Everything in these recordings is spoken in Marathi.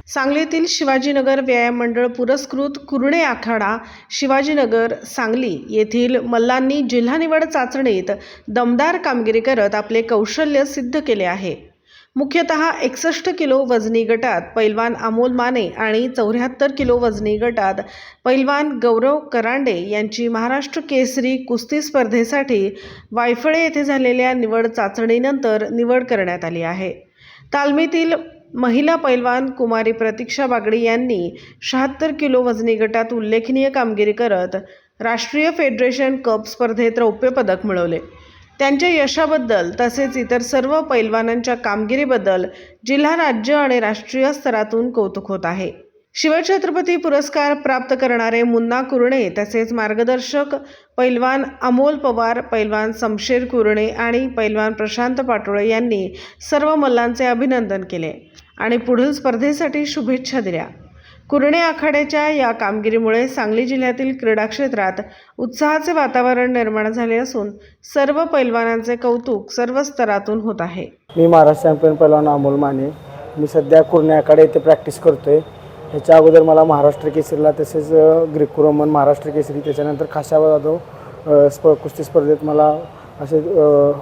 सांगलीतील शिवाजीनगर व्यायाम मंडळ पुरस्कृत कुरणे आखाडा शिवाजीनगर सांगली येथील मल्लांनी जिल्हा निवड चाचणीत दमदार कामगिरी करत आपले कौशल्य सिद्ध केले आहे। मुख्यतः 61 किलो वजनी गटात पैलवान अमोल माने आणि 74 किलो वजनी गटात पैलवान गौरव करांडे यांची महाराष्ट्र केसरी कुस्ती स्पर्धेसाठी वायफळे येथे झालेल्या निवड चाचणीनंतर निवड करण्यात आली आहे। तालमीतील महिला पैलवान कुमारी प्रतीक्षा बागडी यांनी 76 किलो वजनी गटात उल्लेखनीय कामगिरी करत राष्ट्रीय फेडरेशन कप स्पर्धेत रौप्य पदक मिळवले। त्यांच्या यशाबद्दल तसेच इतर सर्व पैलवानांच्या कामगिरीबद्दल जिल्हा, राज्य आणि राष्ट्रीय स्तरातून कौतुक होत आहे। शिवछत्रपती पुरस्कार प्राप्त करणारे मुन्ना कुरणे तसेच मार्गदर्शक पैलवान अमोल पवार, पैलवान शमशेर कुरणे आणि पैलवान प्रशांत पाटोळे यांनी सर्व मल्लांचे अभिनंदन केले आणि पुढील स्पर्धेसाठी शुभेच्छा दिल्या। कुरणे आखाड्याच्या या कामगिरीमुळे सांगली जिल्ह्यातील क्रीडा क्षेत्रात उत्साहाचे वातावरण निर्माण झाले असून सर्व पैलवानांचे कौतुक सर्व स्तरातून होत आहे। मी महाराष्ट्र चॅम्पियन पैलवान अमोल माने। मी सध्या कुरणे आखाडा येथे प्रॅक्टिस करतोय। ह्याच्या अगोदर मला महाराष्ट्र केसरीला तसेच ग्रेको रोमन महाराष्ट्र केसरी त्याच्यानंतर खाशाबा जाधव कुस्ती स्पर्धेत मला असे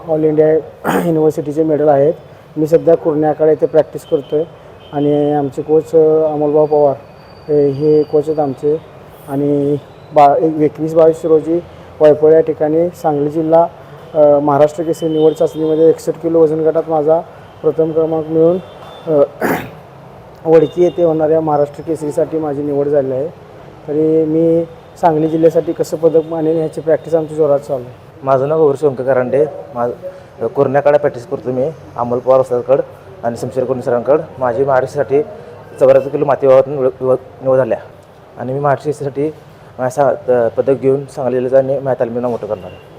ऑल इंडिया युनिव्हर्सिटीचे मेडल आहेत। मी सध्या कुरणे आखाडा येथे प्रॅक्टिस करतोय आणि आमचे कोच अमोलभाऊ पवार हे कोच आहेत आमचे। आणि 21-22 रोजी वायफळ या ठिकाणी सांगली जिल्हा महाराष्ट्र केसरी निवड चाचणीमध्ये 61 किलो वजन गटात माझा प्रथम क्रमांक मिळून वडकी येथे होणाऱ्या महाराष्ट्र केसरीसाठी माझी निवड झाली आहे। तरी मी सांगली जिल्ह्यासाठी कसं पदक मानेन ह्याची प्रॅक्टिस आमची जोरात चालू आहे। माझं नाव गौरव करांडे। कुरणे आखाडा प्रॅक्टिस करतो मी अमोल पवार सरांकडे आणि शमशेर कुरणे सरांकडे। माझी महाराष्ट्रासाठी 74 किलो माती निवड झाल्या आणि मी महाराष्ट्र केसरीसाठी माझ्या पदक घेऊन सांगली जिल्ह्याचा आणि माझ्या तालमीला मोठं करणार आहे।